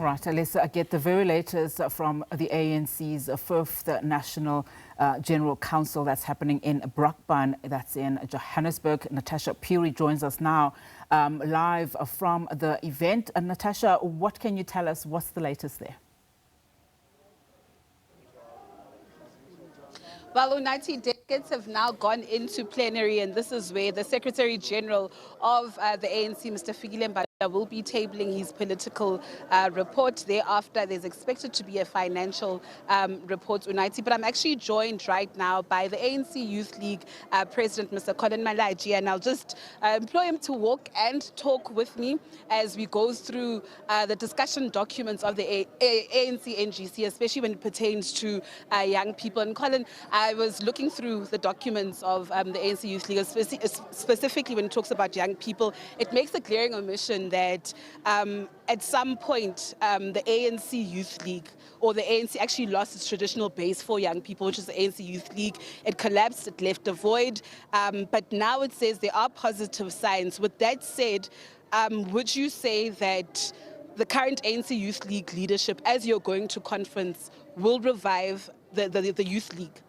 All right, let's get the very latest from the ANC's fifth National General Council that's happening in Brakpan, that's in Johannesburg. Natasha Phiri joins us now live from the event. Natasha, what can you tell us? What's the latest there? Well, Unati, delegates have now gone into plenary, and this is where the Secretary General of the ANC, Mr. Phiri, will be tabling his political report. Thereafter, there's expected to be a financial report, Unati. But I'm actually joined right now by the ANC Youth League President, Mr. Collen Malatji, and I'll just employ him to walk and talk with me as we go through the discussion documents of the ANC NGC, especially when it pertains to young people. And Collen, I was looking through the documents of the ANC Youth League, specifically when it talks about young people. It makes a glaring omission that at some point the ANC Youth League, or the ANC, actually lost its traditional base for young people, which is the ANC Youth League. It collapsed, it left a void, but now it says there are positive signs. With that said, would you say that the current ANC Youth League leadership, as you're going to conference, will revive the Youth League?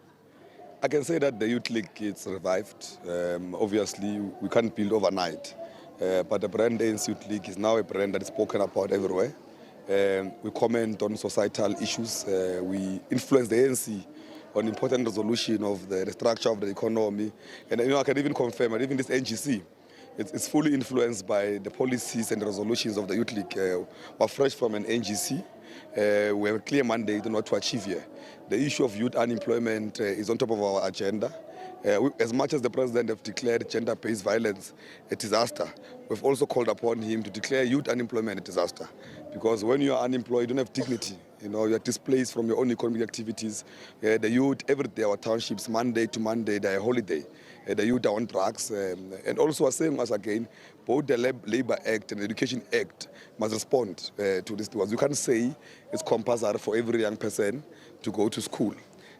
I can say that the Youth League is revived. Obviously, we can't build overnight. But the brand ANC Youth League is now a brand that is spoken about everywhere. We comment on societal issues. We influence the ANC on important resolution of the structure of the economy. And I can even confirm that even this NGC, it's fully influenced by the policies and resolutions of the Youth League. We're fresh from an NGC. We have a clear mandate on what to achieve here. The issue of youth unemployment is on top of our agenda. As much as the president have declared gender-based violence a disaster, we've also called upon him to declare youth unemployment a disaster. Because when you are unemployed, you don't have dignity. You are displaced from your own economic activities. The youth, every day, our townships, Monday to Monday, they're a holiday. The youth are on drugs. And also, are saying us again, both the Labour Act and the Education Act must respond to this. You can't say it's compulsory for every young person to go to school.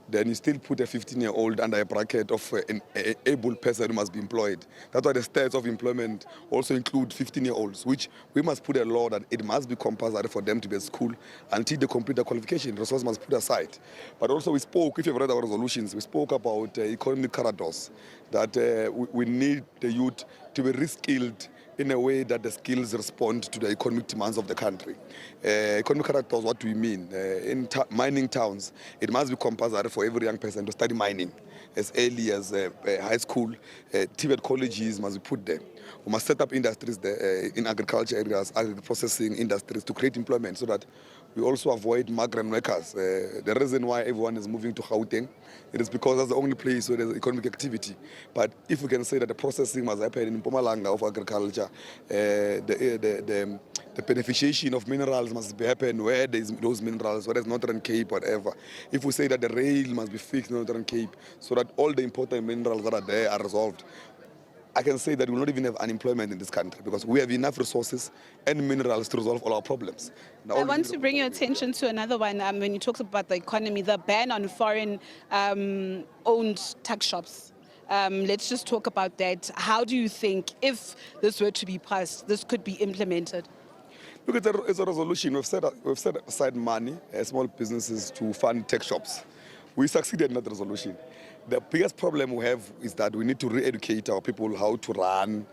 Then you still put a 15-year-old under a bracket of an able person who must be employed. That's why the stats of employment also include 15-year-olds, which we must put a law that it must be compulsory for them to be at school until they complete their qualification. Resources must put aside. But also we spoke, if you've read our resolutions, we spoke about economic corridors, that we need the youth to be re-skilled in a way that the skills respond to the economic demands of the country. Economic corridors, what do we mean? In mining towns, it must be compulsory for every young person to study mining as early as high school. TVET colleges must be put there. We must set up industries there, in agriculture areas, agri-processing industries to create employment so that we also avoid migrant workers. The reason why everyone is moving to Gauteng, it is because that's the only place where there's economic activity. But if we can say that the processing must happen in Mpumalanga of agriculture, the beneficiation of minerals must happen where there's those minerals, whether it's Northern Cape, whatever. If we say that the rail must be fixed in Northern Cape so that all the important minerals that are there are resolved, I can say that we will not even have unemployment in this country because we have enough resources and minerals to resolve all our problems. Now, I want to bring your attention to another one when you talk about the economy, the ban on foreign-owned tuck shops. Let's just talk about that. How do you think, if this were to be passed, this could be implemented? Look, it's a resolution. We've set aside money, small businesses, to fund tech shops. We succeeded in that resolution. The biggest problem we have is that we need to re-educate our people how to run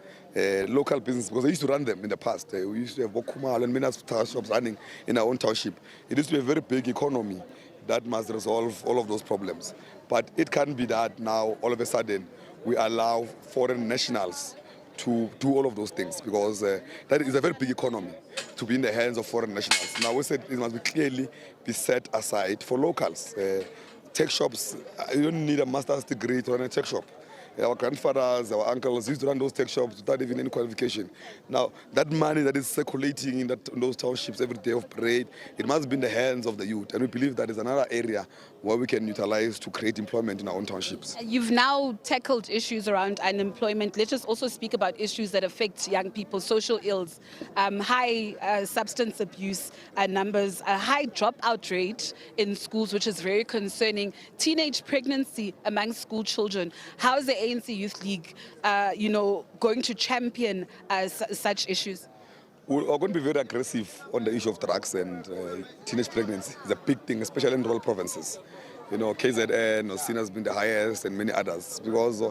local businesses, because they used to run them in the past. We used to have Bokumal and many shops running in our own township. It used to be a very big economy that must resolve all of those problems. But it can't be that now, all of a sudden, we allow foreign nationals to do all of those things, because that is a very big economy to be in the hands of foreign nationals. Now we said it must be clearly be set aside for locals. Tech shops, you don't need a master's degree to run a tech shop. Our grandfathers, our uncles used to run those tech shops without even any qualification. Now, that money that is circulating in those townships every day of parade, it must be in the hands of the youth. And we believe that is another area where we can utilize to create employment in our own townships. You've now tackled issues around unemployment. Let's just also speak about issues that affect young people, social ills, high substance abuse numbers, a high dropout rate in schools, which is very concerning, teenage pregnancy among school children. How is the ANC Youth League, going to champion such issues? We are going to be very aggressive on the issue of drugs and teenage pregnancy. It's a big thing, especially in rural provinces. You know, KZN or SIN has been the highest and many others, because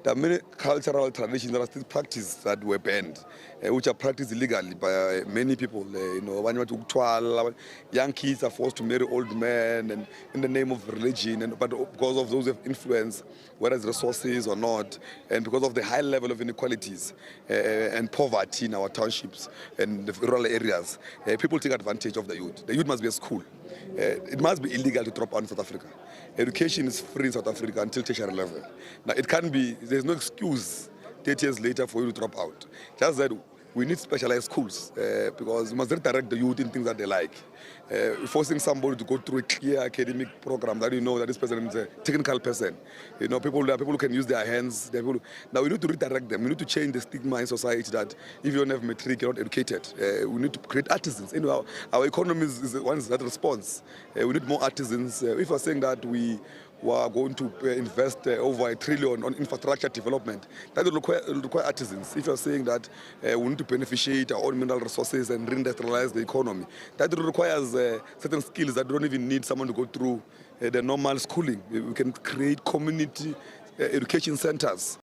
there are many cultural traditions that are still practiced that were banned, which are practiced illegally by many people. You know, young kids are forced to marry old men, and in the name of religion, but because of those influence, whether it's resources or not, and because of the high level of inequalities and poverty in our townships and the rural areas, people take advantage of the youth. The youth must be at school. It must be illegal to drop out in South Africa. Education is free in South Africa until tertiary level. Now, it can be, there's no excuse 30 years later for you to drop out. Just that we need specialized schools because you must redirect the youth in things that they like. Forcing somebody to go through a clear academic program that you know that this person is a technical person. You know, there are people who can use their hands. Now we need to redirect them. We need to change the stigma in society that if you don't have matric, you're not educated. We need to create artisans. You know, our economy is the one that responds. We need more artisans. If we're saying that we are going to invest over $1 trillion on infrastructure development, that will require artisans. If you're saying that we need to beneficiate our own mineral resources and reindustrialize the economy, that requires certain skills that don't even need someone to go through the normal schooling. We can create community education centers.